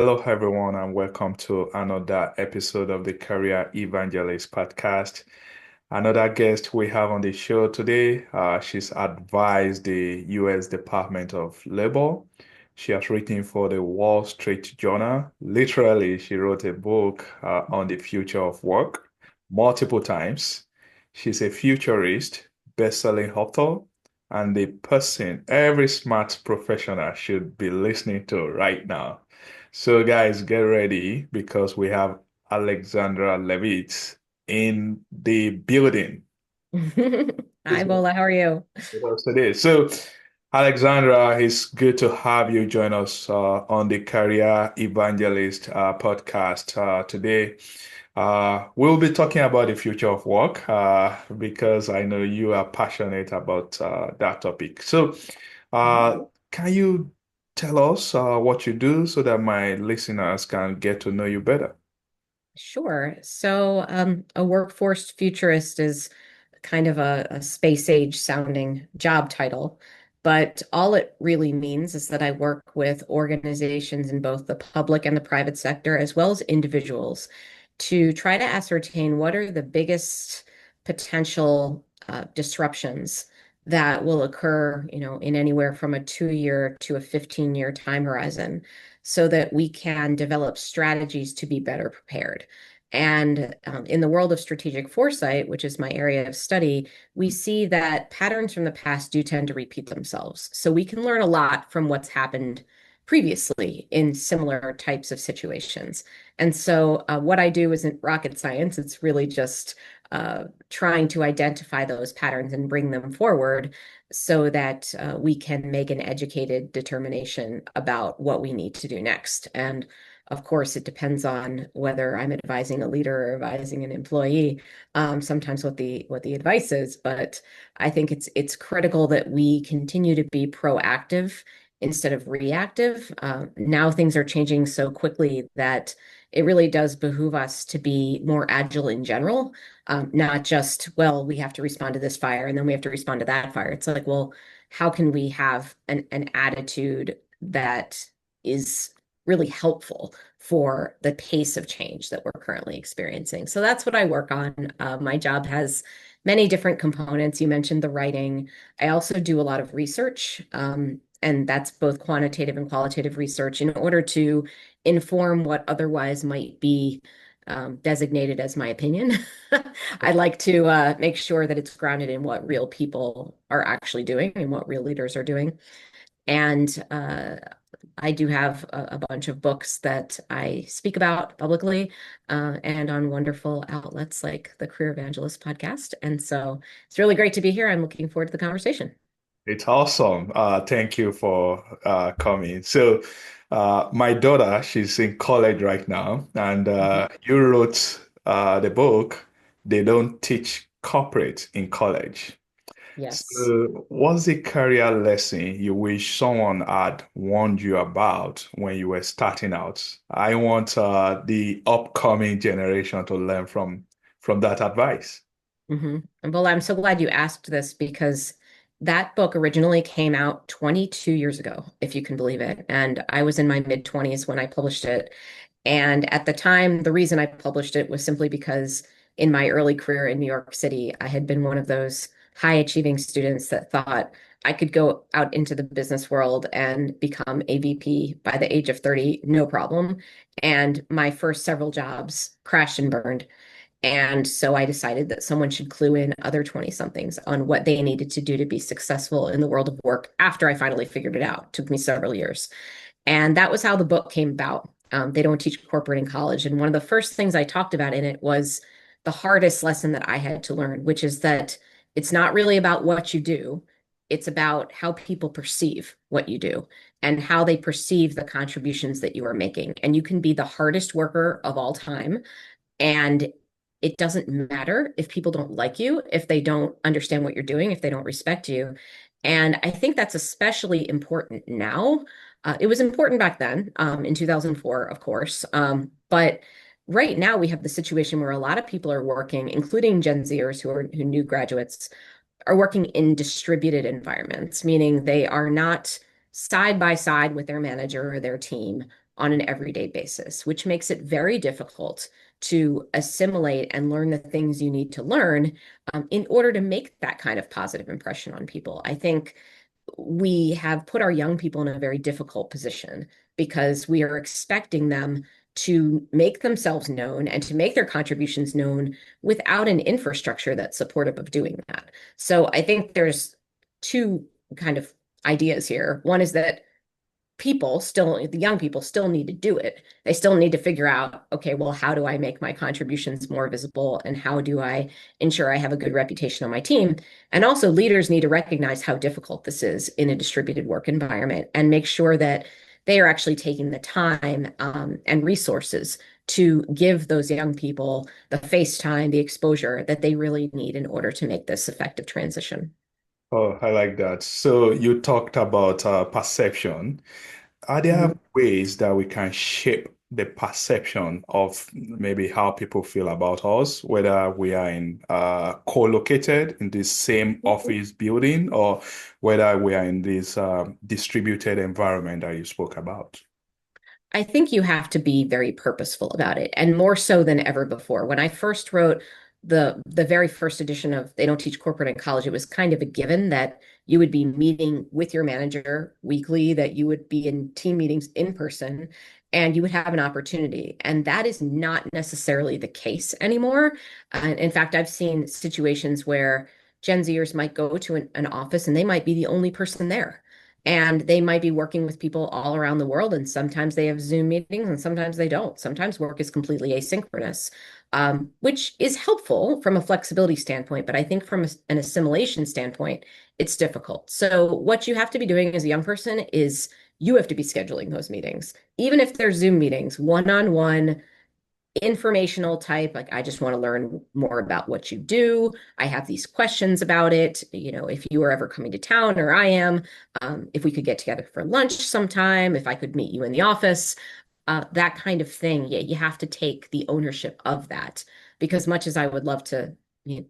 Hello, everyone, and welcome to another episode of the Career Evangelist podcast. Another guest we have on the show today, she's advised the U.S. Department of Labor. She has written for the Wall Street Journal. Literally, she wrote a book on the future of work multiple times. She's a futurist, best-selling author, and the person every smart professional should be listening to right now. So, guys, get ready because we have Alexandra Levit in the building. Hi, Bola. How are you? With us today. So, Alexandra, it's good to have you join us on the Career Evangelist podcast today. We'll be talking about the future of work because I know you are passionate about that topic. So, can you tell us what you do so that my listeners can get to know you better? Sure. A workforce futurist is kind of a space age sounding job title, but all it really means is that I work with organizations in both the public and the private sector, as well as individuals, to try to ascertain what are the biggest potential disruptions that will occur, in anywhere from a 2 year to a 15-year time horizon, so that we can develop strategies to be better prepared. And in the world of strategic foresight, which is my area of study, we see that patterns from the past do tend to repeat themselves. So we can learn a lot from what's happened previously in similar types of situations. What I do isn't rocket science. It's really just trying to identify those patterns and bring them forward so that we can make an educated determination about what we need to do next. And of course, it depends on whether I'm advising a leader or advising an employee, sometimes what the advice is. But I think it's critical that we continue to be proactive instead of reactive. Now things are changing so quickly that it really does behoove us to be more agile in general, not just, well, we have to respond to this fire and then we have to respond to that fire. It's like, well, how can we have an attitude that is really helpful for the pace of change that we're currently experiencing? So that's what I work on. My job has many different components. You mentioned the writing. I also do a lot of research, and that's both quantitative and qualitative research in order to inform what otherwise might be designated as my opinion. I like to make sure that it's grounded in what real people are actually doing and what real leaders are doing. And I do have a bunch of books that I speak about publicly and on wonderful outlets like the Career Evangelist podcast. And so it's really great to be here. I'm looking forward to the conversation. It's awesome. Thank you for coming. So, my daughter, she's in college right now, and Mhm. you wrote the book, They Don't Teach Corporate in College. Yes. So, what's the career lesson you wish someone had warned you about when you were starting out? I want the upcoming generation to learn from that advice. Well, I'm so glad you asked this because that book originally came out 22 years ago, if you can believe it. And I was in my mid 20s when I published it. And at the time, the reason I published it was simply because in my early career in New York City, I had been one of those high achieving students that thought I could go out into the business world and become a VP by the age of 30, no problem. And my first several jobs crashed and burned. And so I decided that someone should clue in other 20 somethings on what they needed to do to be successful in the world of work after I finally figured it out. It took me several years. And that was how the book came about. They don't teach corporate in college. And one of the first things I talked about in it was the hardest lesson that I had to learn, which is that it's not really about what you do. It's about how people perceive what you do and how they perceive the contributions that you are making. And you can be the hardest worker of all time. And it doesn't matter if people don't like you, if they don't understand what you're doing, if they don't respect you. And I think that's especially important now. It was important back then, in 2004, of course. But right now we have the situation where a lot of people are working, including Gen Zers who new graduates, are working in distributed environments, meaning they are not side by side with their manager or their team on an everyday basis, which makes it very difficult to assimilate and learn the things you need to learn in order to make that kind of positive impression on people. I think we have put our young people in a very difficult position because we are expecting them to make themselves known and to make their contributions known without an infrastructure that's supportive of doing that. So I think there's two kind of ideas here. One is that the young people still need to do it. They still need to figure out, okay, well, how do I make my contributions more visible and how do I ensure I have a good reputation on my team? And also, leaders need to recognize how difficult this is in a distributed work environment and make sure that they are actually taking the time and resources to give those young people the face time, the exposure that they really need in order to make this effective transition. Oh, I like that. So you talked about perception. Are there Mhm. ways that we can shape the perception of maybe how people feel about us, whether we are in co-located in the same office building or whether we are in this distributed environment that you spoke about? I think you have to be very purposeful about it, and more so than ever before. When I first wrote the very first edition of They Don't Teach Corporate in College, it was kind of a given that you would be meeting with your manager weekly, that you would be in team meetings in person, and you would have an opportunity. And that is not necessarily the case anymore. In fact, I've seen situations where Gen Zers might go to an office and they might be the only person there and they might be working with people all around the world. And sometimes they have Zoom meetings and sometimes they don't. Sometimes work is completely asynchronous, which is helpful from a flexibility standpoint. But I think from an assimilation standpoint, it's difficult. So, what you have to be doing as a young person is you have to be scheduling those meetings, even if they're Zoom meetings, one on one informational type, like I just want to learn more about what you do. I have these questions about it. If you are ever coming to town or I am, if we could get together for lunch sometime, if I could meet you in the office, that kind of thing. Yeah, you have to take the ownership of that because much as I would love to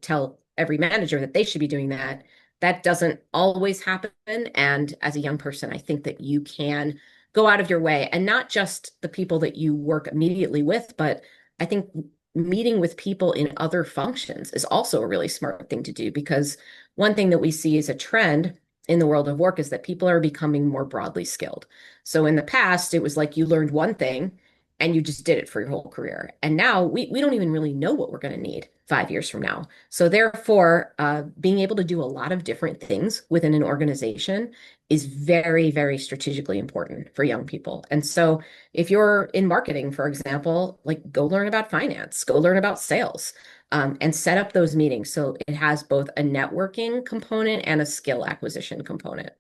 tell every manager that they should be doing that, that doesn't always happen. And as a young person, I think that you can go out of your way and not just the people that you work immediately with, but I think meeting with people in other functions is also a really smart thing to do because one thing that we see as a trend in the world of work is that people are becoming more broadly skilled. So in the past, it was like you learned one thing and you just did it for your whole career. And now we don't even really know what we're going to need 5 years from now. So therefore, being able to do a lot of different things within an organization is very, very strategically important for young people. And so if you're in marketing, for example, like go learn about finance, go learn about sales, and set up those meetings so it has both a networking component and a skill acquisition component.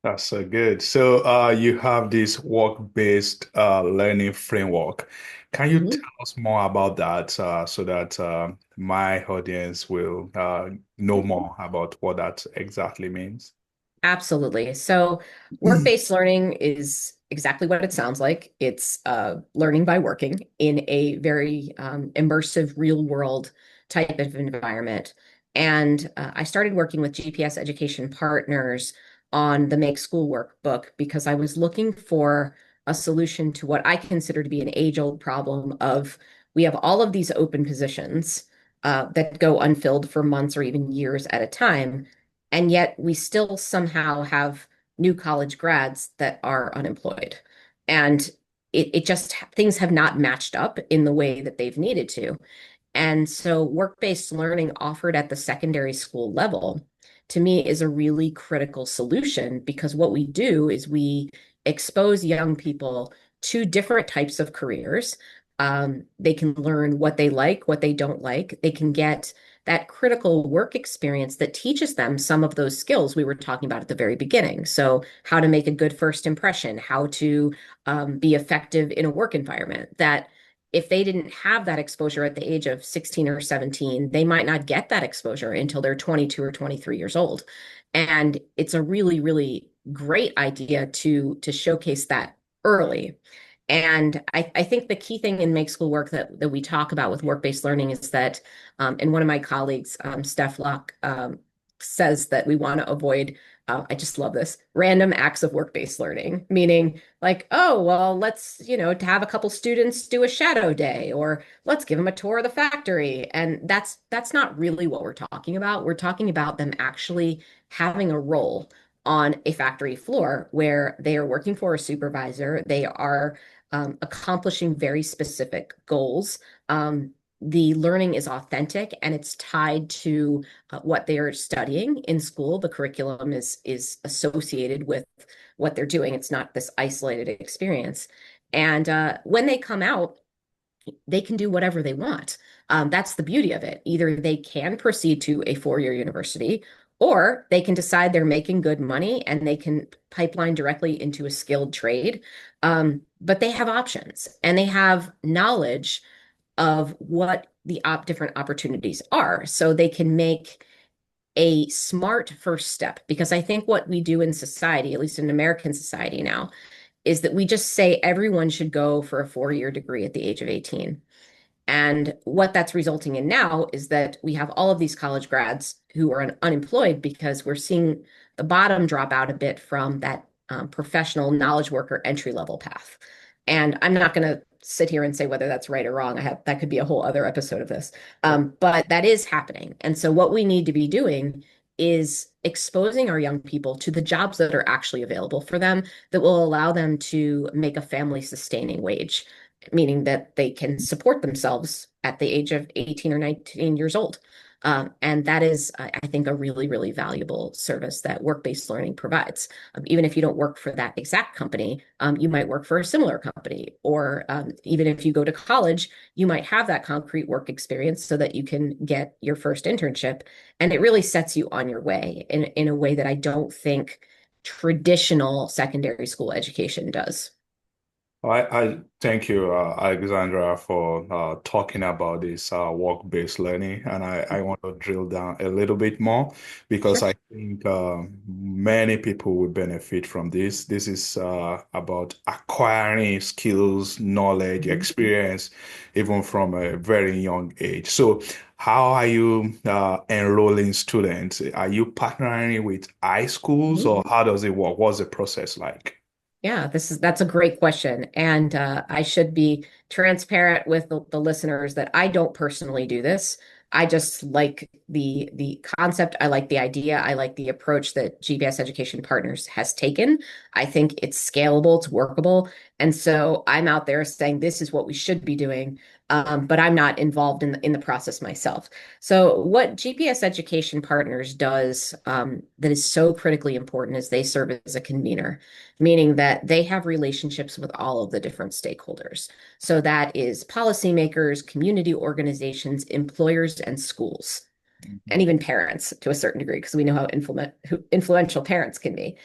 That's so good. So you have this work-based learning framework. Can you Mhm. tell us more about that so that my audience will know more about what that exactly means? Absolutely. So, work-based learning is exactly what it sounds like. It's learning by working in a very immersive, real-world type of environment. And I started working with GPS Education Partners on the Make School Workbook because I was looking for a solution to what I consider to be an age-old problem of we have all of these open positions that go unfilled for months or even years at a time. And yet we still somehow have new college grads that are unemployed. And it just, things have not matched up in the way that they've needed to. And so work-based learning offered at the secondary school level to me is a really critical solution because what we do is we expose young people to different types of careers. They can learn what they like, what they don't like. They can get that critical work experience that teaches them some of those skills we were talking about at the very beginning. So, how to make a good first impression, how to be effective in a work environment that if they didn't have that exposure at the age of 16 or 17, they might not get that exposure until they're 22 or 23 years old. And it's a really, really great idea to showcase that early. And I think the key thing in Make School Work that we talk about with work-based learning is that, and one of my colleagues, Steph Locke, says that we want to avoid I just love this, random acts of work-based learning, meaning like, oh, well, let's, to have a couple students do a shadow day, or let's give them a tour of the factory. And that's not really what we're talking about. We're talking about them actually having a role on a factory floor where they are working for a supervisor. They are accomplishing very specific goals. The learning is authentic and it's tied to what they are studying in school. The curriculum is associated with what they're doing. It's not this isolated experience. And when they come out, they can do whatever they want. That's the beauty of it. Either they can proceed to a four-year university, or they can decide they're making good money and they can pipeline directly into a skilled trade. But they have options and they have knowledge of what the different opportunities are. So they can make a smart first step. Because I think what we do in society, at least in American society now, is that we just say everyone should go for a four-year degree at the age of 18. And what that's resulting in now is that we have all of these college grads who are unemployed because we're seeing the bottom drop out a bit from that professional knowledge worker entry level path. And I'm not going to sit here and say whether that's right or wrong. That could be a whole other episode of this. But that is happening. And so what we need to be doing is exposing our young people to the jobs that are actually available for them that will allow them to make a family sustaining wage, meaning that they can support themselves at the age of 18 or 19 years old. And that is, I think, a really, really valuable service that work-based learning provides. Even if you don't work for that exact company, you might work for a similar company. Or even if you go to college, you might have that concrete work experience so that you can get your first internship. And it really sets you on your way in a way that I don't think traditional secondary school education does. I thank you, Alexandra, for talking about this work-based learning, and I want to drill down a little bit more because Sure. I think many people will benefit from this. This is about acquiring skills, knowledge, Mhm. experience, even from a very young age. So, how are you enrolling students? Are you partnering with high schools, Mhm. or how does it work? What's the process like? Yeah, that's a great question. And I should be transparent with the listeners that I don't personally do this. I just like the concept. I like the idea. I like the approach that GPS Education Partners has taken. I think it's scalable, it's workable. And so I'm out there saying this is what we should be doing. But I'm not involved in the process myself. So what GPS Education Partners does that is so critically important is they serve as a convener, meaning that they have relationships with all of the different stakeholders. So that is policymakers, community organizations, employers, and schools, and even parents to a certain degree, because we know how influential parents can be.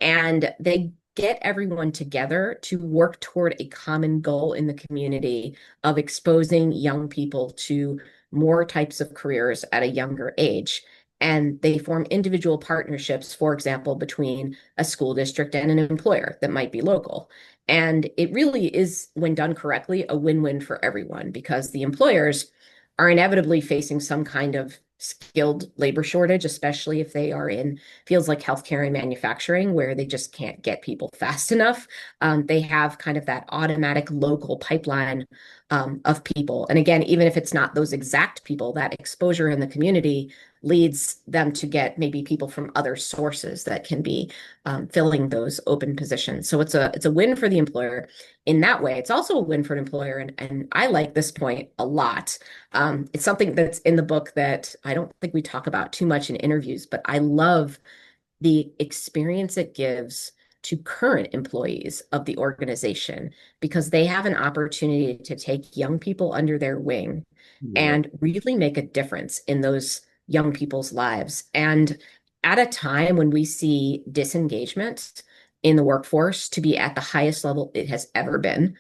And they get everyone together to work toward a common goal in the community of exposing young people to more types of careers at a younger age. And they form individual partnerships, for example, between a school district and an employer that might be local. And it really is, when done correctly, a win-win for everyone because the employers are inevitably facing some kind of skilled labor shortage, especially if they are in fields like healthcare and manufacturing, where they just can't get people fast enough. They have kind of that automatic local pipeline of people. And again, even if it's not those exact people, that exposure in the community leads them to get maybe people from other sources that can be filling those open positions. So it's a win for the employer in that way. It's also a win for an employer, and I like this point a lot. It's something that's in the book that I don't think we talk about too much in interviews, but I love the experience it gives to current employees of the organization because they have an opportunity to take young people under their wing Yeah. and really make a difference in those young people's lives. And at a time when we see disengagement in the workforce to be at the highest level it has ever been,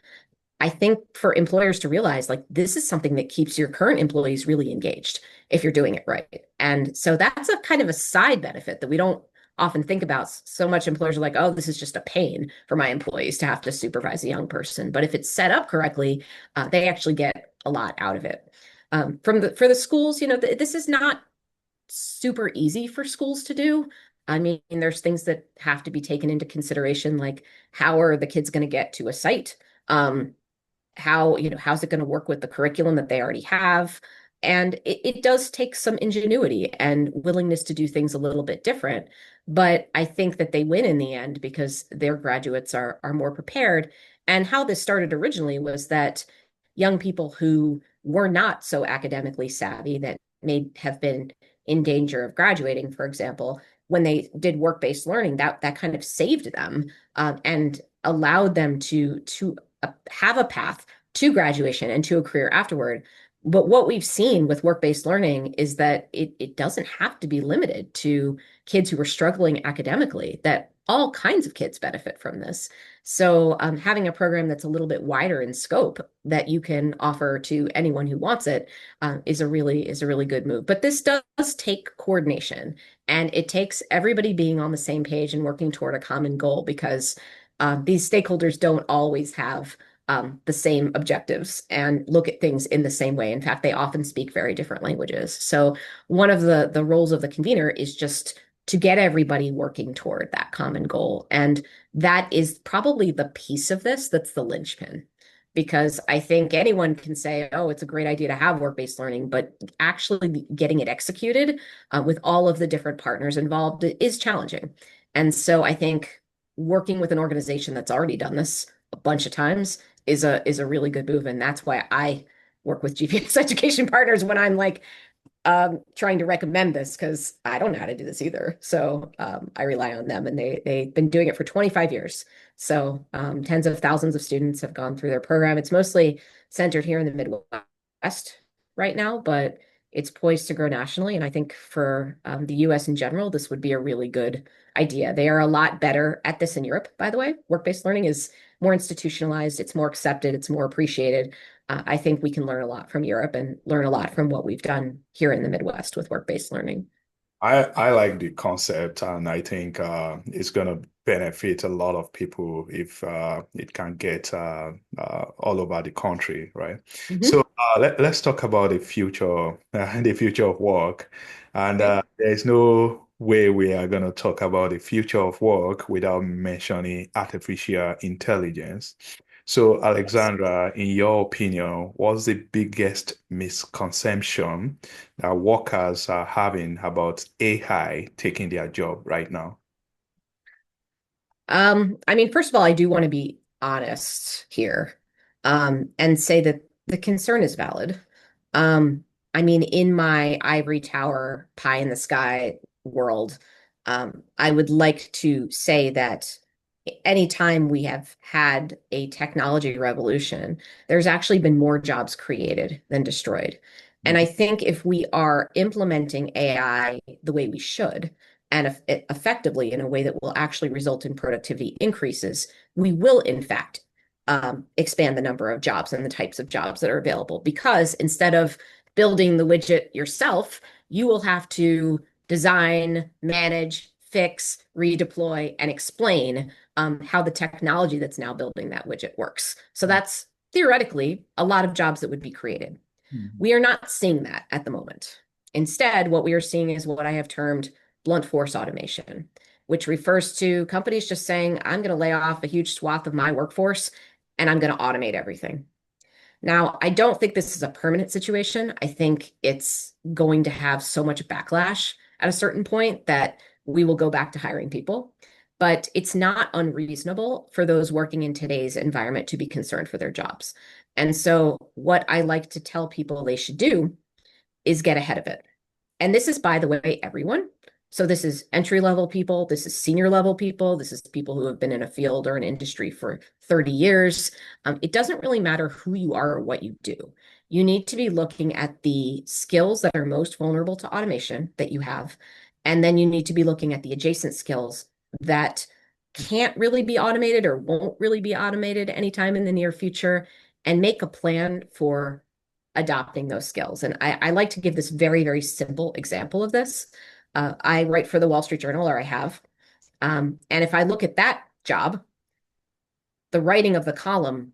I think for employers to realize like this is something that keeps your current employees really engaged if you're doing it right. And so that's a kind of a side benefit that we don't often think about. So much employers are like, oh, this is just a pain for my employees to have to supervise a young person. But if it's set up correctly, they actually get a lot out of it. For the schools, this is not super easy for schools to do. I mean, there's things that have to be taken into consideration, like how are the kids going to get to a site? How's it going to work with the curriculum that they already have? And it does take some ingenuity and willingness to do things a little bit different. But I think that they win in the end because their graduates are more prepared. And how this started originally was that young people who were not so academically savvy that may have been in danger of graduating, for example, when they did work-based learning, that kind of saved them and allowed them to have a path to graduation and to a career afterward. But what we've seen with work-based learning is that it doesn't have to be limited to kids who are struggling academically, that all kinds of kids benefit from this. So having a program that's a little bit wider in scope that you can offer to anyone who wants it is a really good move. But this does take coordination, and it takes everybody being on the same page and working toward a common goal because these stakeholders don't always have the same objectives and look at things in the same way. In fact, they often speak very different languages. So one of the roles of the convener is just to get everybody working toward that common goal. And that is probably the piece of this that's the linchpin. Because I think anyone can say, oh, it's a great idea to have work-based learning, but actually getting it executed with all of the different partners involved is challenging. And so I think working with an organization that's already done this a bunch of times is a really good move. And that's why I work with GPS education partners when I'm like trying to recommend this because I don't know how to do this either. So I rely on them, and they've been doing it for 25 years. So tens of thousands of students have gone through their program. It's mostly centered here in the Midwest right now, but it's poised to grow nationally. And I think for the US in general, this would be a really good idea. They are a lot better at this in Europe, by the way. Work-based learning is more institutionalized, it's more accepted, it's more appreciated. I think we can learn a lot from Europe and learn a lot from what we've done here in the Midwest with work-based learning. I like the concept, and I think it's going to benefit a lot of people if it can get all over the country, right? So Mhm. let's talk about the future, the future of work. And Okay. there's no way we are going to talk about the future of work without mentioning artificial intelligence. So, Yes. Alexandra, in your opinion, what's the biggest misconception that workers are having about AI taking their job right now? I mean, first of all, I do want to be honest here, and say that the concern is valid. Um, I mean, in my ivory tower, pie in the sky world, I would like to say that anytime we have had a technology revolution, there's actually been more jobs created than destroyed. And I think if we are implementing AI the way we should, and effectively in a way that will actually result in productivity increases, we will, in fact, expand the number of jobs and the types of jobs that are available. Because instead of building the widget yourself, you will have to design, manage, fix, redeploy, and explain how the technology that's now building that widget works. So that's theoretically a lot of jobs that would be created. Mhm. We are not seeing that at the moment. Instead, what we are seeing is what I have termed blunt force automation, which refers to companies just saying, I'm going to lay off a huge swath of my workforce and I'm going to automate everything. Now, I don't think this is a permanent situation. I think it's going to have so much backlash at a certain point that we will go back to hiring people. But it's not unreasonable for those working in today's environment to be concerned for their jobs. And so, what I like to tell people they should do is get ahead of it. And this is, by the way, everyone. So this is entry level people, this is senior level people, this is people who have been in a field or an industry for 30 years. It doesn't really matter who you are or what you do. You need to be looking at the skills that are most vulnerable to automation that you have. And then you need to be looking at the adjacent skills that can't really be automated or won't really be automated anytime in the near future, and make a plan for adopting those skills. And I like to give this very, very simple example of this. I write for the Wall Street Journal, or I have. And if I look at that job, the writing of the column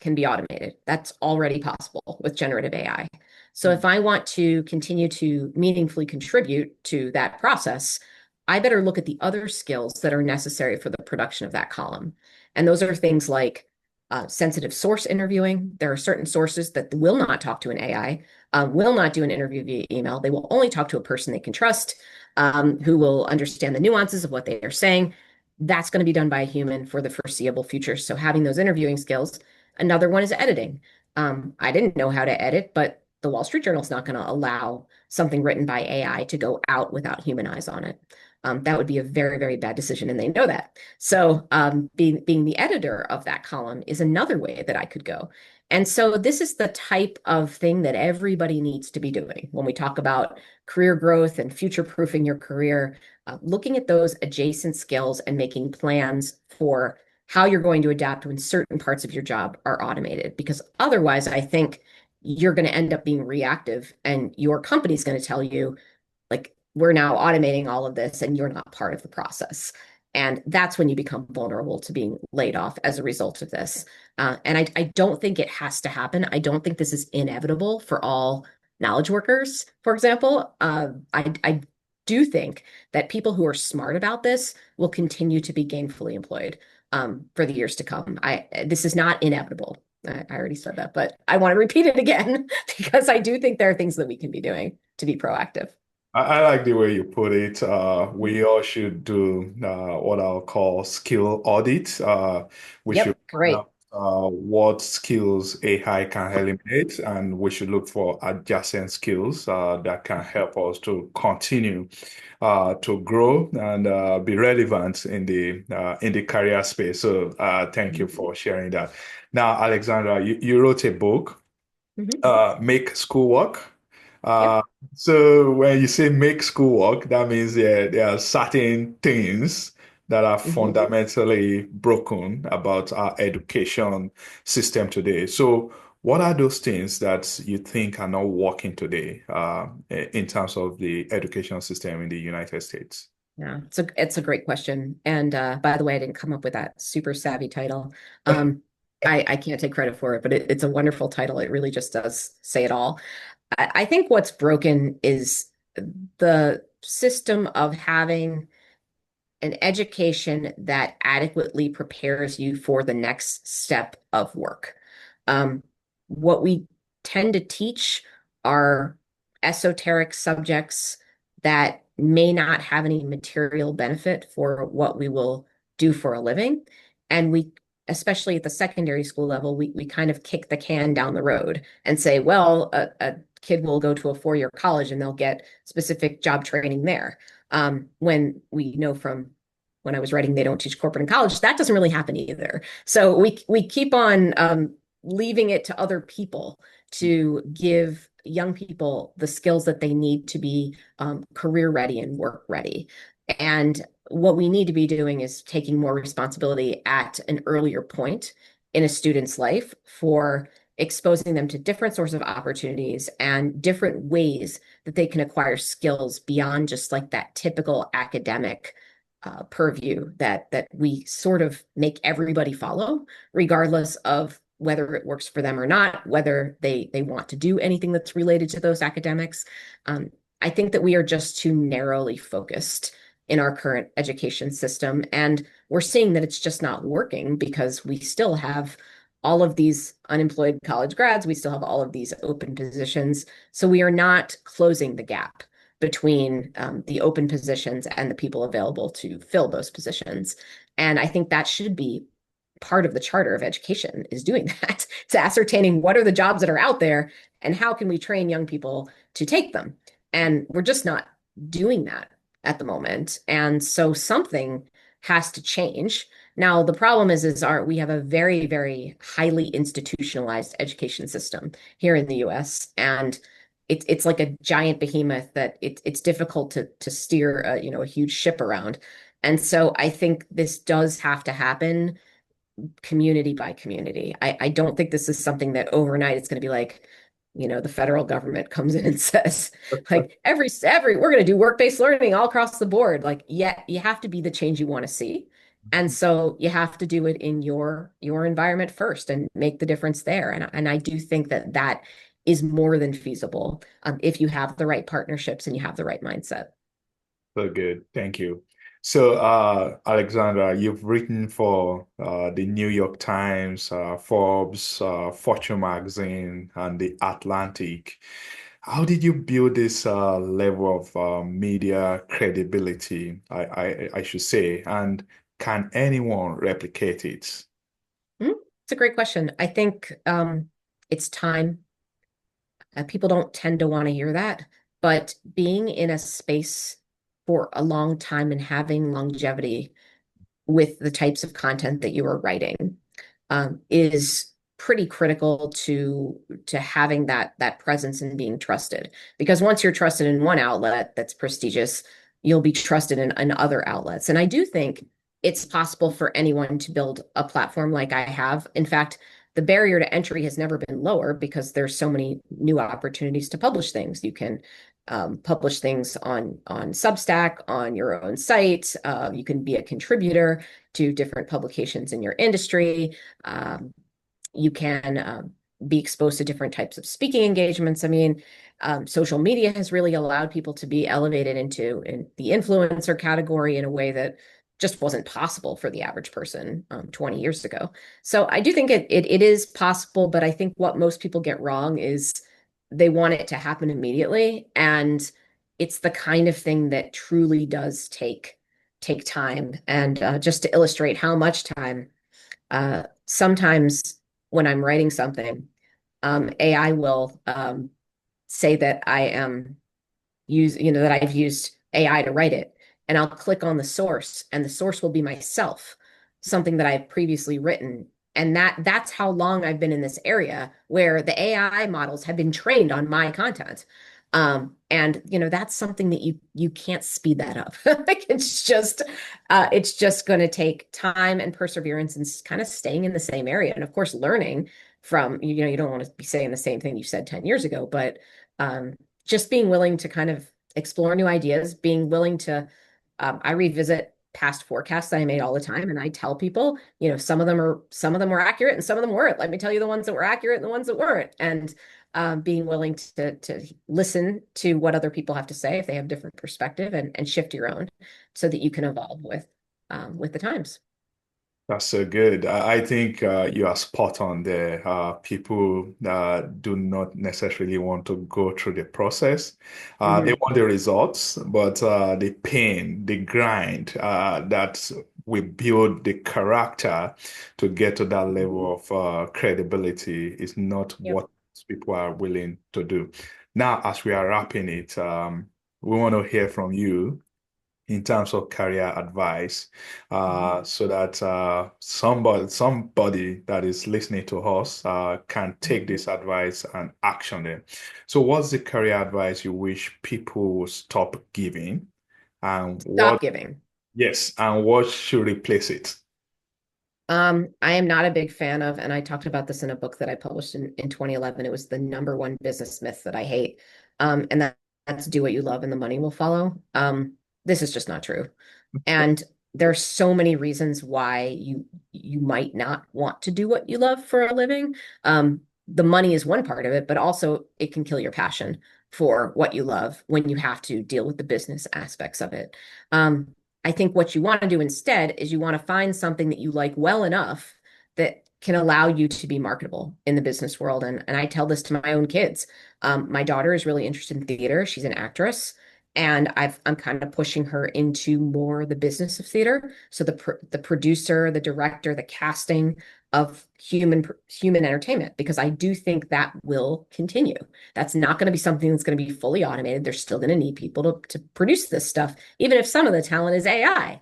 can be automated. That's already possible with generative AI. So if I want to continue to meaningfully contribute to that process, I better look at the other skills that are necessary for the production of that column. And those are things like sensitive source interviewing. There are certain sources that will not talk to an AI, will not do an interview via email. They will only talk to a person they can trust, who will understand the nuances of what they are saying. That's going to be done by a human for the foreseeable future. So having those interviewing skills. Another one is editing. I didn't know how to edit, but the Wall Street Journal is not going to allow something written by AI to go out without human eyes on it. That would be a very, very bad decision, and they know that. So being the editor of that column is another way that I could go. And so this is the type of thing that everybody needs to be doing when we talk about career growth and future-proofing your career, looking at those adjacent skills and making plans for how you're going to adapt when certain parts of your job are automated. Because otherwise, I think you're going to end up being reactive, and your company's going to tell you, like, we're now automating all of this and you're not part of the process. And that's when you become vulnerable to being laid off as a result of this. And I don't think it has to happen. I don't think this is inevitable for all knowledge workers, for example. I do think that people who are smart about this will continue to be gainfully employed for the years to come. This is not inevitable. I already said that, but I want to repeat it again because I do think there are things that we can be doing to be proactive. I like the way you put it. We all should do what I'll call skill audit. We should Yep, find great. out what skills AI can eliminate, and we should look for adjacent skills that can help us to continue to grow and be relevant in the career space. So thank you for sharing that. Now, Alexandra, you wrote a book, Mhm. Make School Work. Yep. Uh, so when you say make school work, that means there are certain things that are Hmm. fundamentally broken about our education system today. So what are those things that you think are not working today, in terms of the education system in the United States? Yeah, it's a great question. And by the way, I didn't come up with that super savvy title. Um, I can't take credit for it, but it's a wonderful title. It really just does say it all. I think what's broken is the system of having an education that adequately prepares you for the next step of work. Um, what we tend to teach are esoteric subjects that may not have any material benefit for what we will do for a living. And we, especially at the secondary school level, we kind of kick the can down the road and say, well, a kid will go to a four-year college and they'll get specific job training there. When we know from when I was writing They Don't Teach Corporate in College, that doesn't really happen either. So we keep on leaving it to other people to give young people the skills that they need to be career ready and work ready. And what we need to be doing is taking more responsibility at an earlier point in a student's life for exposing them to different sorts of opportunities and different ways that they can acquire skills beyond just like that typical academic purview that we sort of make everybody follow, regardless of whether it works for them or not, whether they want to do anything that's related to those academics. I think that we are just too narrowly focused in our current education system, and we're seeing that it's just not working because we still have all of these unemployed college grads, we still have all of these open positions, so we are not closing the gap between the open positions and the people available to fill those positions. And I think that should be part of the charter of education is doing that. It's ascertaining what are the jobs that are out there and how can we train young people to take them. And we're just not doing that at the moment. And so something has to change. Now, the problem is we have a very, very highly institutionalized education system here in the US. And it's like a giant behemoth that it's difficult to steer a huge ship around. And so I think this does have to happen community by community. I don't think this is something that overnight it's going to be like, the federal government comes in and says, like, we're going to do work-based learning all across the board. Like, yeah, you have to be the change you want to see. And so you have to do it in your environment first and make the difference there. And I do think that that is more than feasible if you have the right partnerships and you have the right mindset. So good. Thank you. So, Alexandra, you've written for the New York Times, Forbes, Fortune magazine, and the Atlantic. How did you build this level of media credibility, I should say, and can anyone replicate it? Hmm, It's a great question. I think it's time. People don't tend to want to hear that, but being in a space for a long time and having longevity with the types of content that you are writing is pretty critical to having that presence and being trusted. Because once you're trusted in one outlet that's prestigious, you'll be trusted in other outlets. And I do think it's possible for anyone to build a platform like I have. In fact, the barrier to entry has never been lower because there's so many new opportunities to publish things. You can publish things on Substack, on your own site. You can be a contributor to different publications in your industry. Um, you can be exposed to different types of speaking engagements. I mean, social media has really allowed people to be elevated into in the influencer category in a way that just wasn't possible for the average person 20 years ago. So I do think it is possible, but I think what most people get wrong is they want it to happen immediately, and it's the kind of thing that truly does take time. And just to illustrate how much time, sometimes when I'm writing something, AI will say that that I've used AI to write it, and I'll click on the source, and the source will be myself, something that I've previously written. And that's how long I've been in this area where the AI models have been trained on my content. And that's something that you can't speed that up. Like it's just going to take time and perseverance and kind of staying in the same area. And of course, learning from, you don't want to be saying the same thing you said 10 years ago, but um, just being willing to kind of explore new ideas, being willing to, I revisit past forecasts that I made all the time, and I tell people, some of them were accurate and some of them weren't. Let me tell you the ones that were accurate and the ones that weren't, and being willing to listen to what other people have to say if they have different perspective, and shift your own so that you can evolve with the times. That's so good. I think you are spot on there. People do not necessarily want to go through the process. They Hmm. want the results, but the pain, the grind, that we build the character to get to that level of credibility is not Yep. what people are willing to do. Now, as we are wrapping it, we want to hear from you in terms of career advice, so that somebody that is listening to us can take this advice and action it. So, what's the career advice you wish people will stop giving, and Stop what? giving. Yes, and what should replace it? I am not a big fan of, and I talked about this in a book that I published in 2011. It was the number one business myth that I hate. And that's do what you love and the money will follow. This is just not true. And there's so many reasons why you might not want to do what you love for a living. The money is one part of it, but also it can kill your passion for what you love when you have to deal with the business aspects of it. Um, I think what you want to do instead is you want to find something that you like well enough that can allow you to be marketable in the business world. And I tell this to my own kids. My daughter is really interested in theater. She's an actress, and I'm kind of pushing her into more the business of theater. So the producer, the director, the casting of human entertainment, because I do think that will continue. That's not going to be something that's going to be fully automated. They're still going to need people to produce this stuff, even if some of the talent is AI.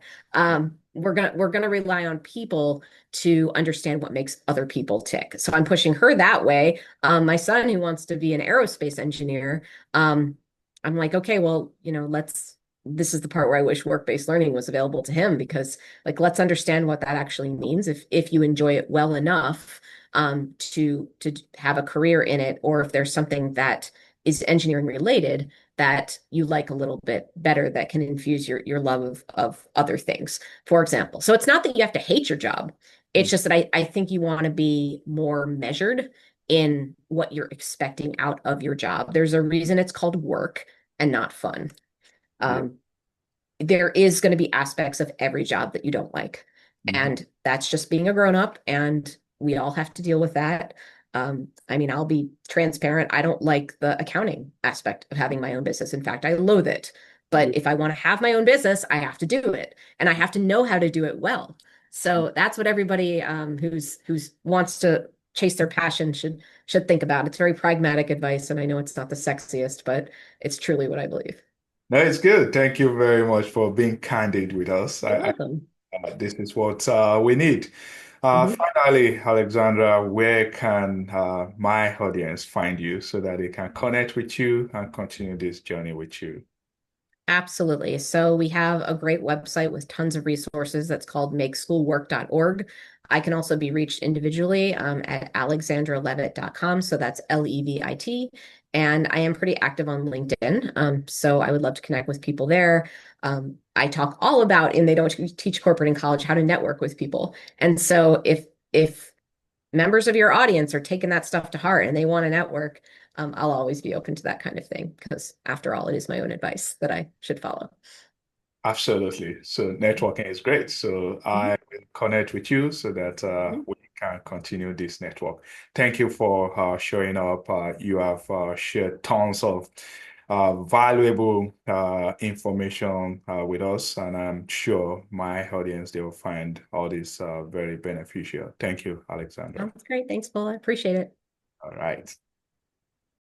We're gonna rely on people to understand what makes other people tick. So I'm pushing her that way. My son, who wants to be an aerospace engineer, I'm like, okay, well, this is the part where I wish work-based learning was available to him, because like, let's understand what that actually means if you enjoy it well enough to have a career in it, or if there's something that is engineering related that you like a little bit better that can infuse your love of other things, for example. So it's not that you have to hate your job. It's just that I think you want to be more measured in what you're expecting out of your job. There's a reason it's called work and not fun. Yeah. Um, there is going to be aspects of every job that you don't like. Mhm. And that's just being a grown up, and we all have to deal with that. I mean, I'll be transparent. I don't like the accounting aspect of having my own business. In fact, I loathe it. But if I want to have my own business, I have to do it, and I have to know how to do it well. So that's what everybody who's wants to chase their passion should think about. It's very pragmatic advice, and I know it's not the sexiest, but it's truly what I believe. No, it's good. Thank you very much for being candid with us. You're welcome. This is what we need. Mhm. Finally, Alexandra, where can my audience find you so that they can connect with you and continue this journey with you? Absolutely. So we have a great website with tons of resources that's called makeschoolwork.org. I can also be reached individually at alexandralevit.com. So that's Levit. And I am pretty active on LinkedIn. So I would love to connect with people there. I talk all about, and they don't teach corporate in college, how to network with people. And so if members of your audience are taking that stuff to heart and they want to network, I'll always be open to that kind of thing because, after all, it is my own advice that I should follow. Absolutely. So networking is great. So Mhm. I will connect with you so that Mhm. we can continue this network. Thank you for showing up. You have shared tons of valuable information with us, and I'm sure my audience, they will find all this very beneficial. Thank you, Alexandra. Sounds great. Thanks, Bola. Appreciate it. All right.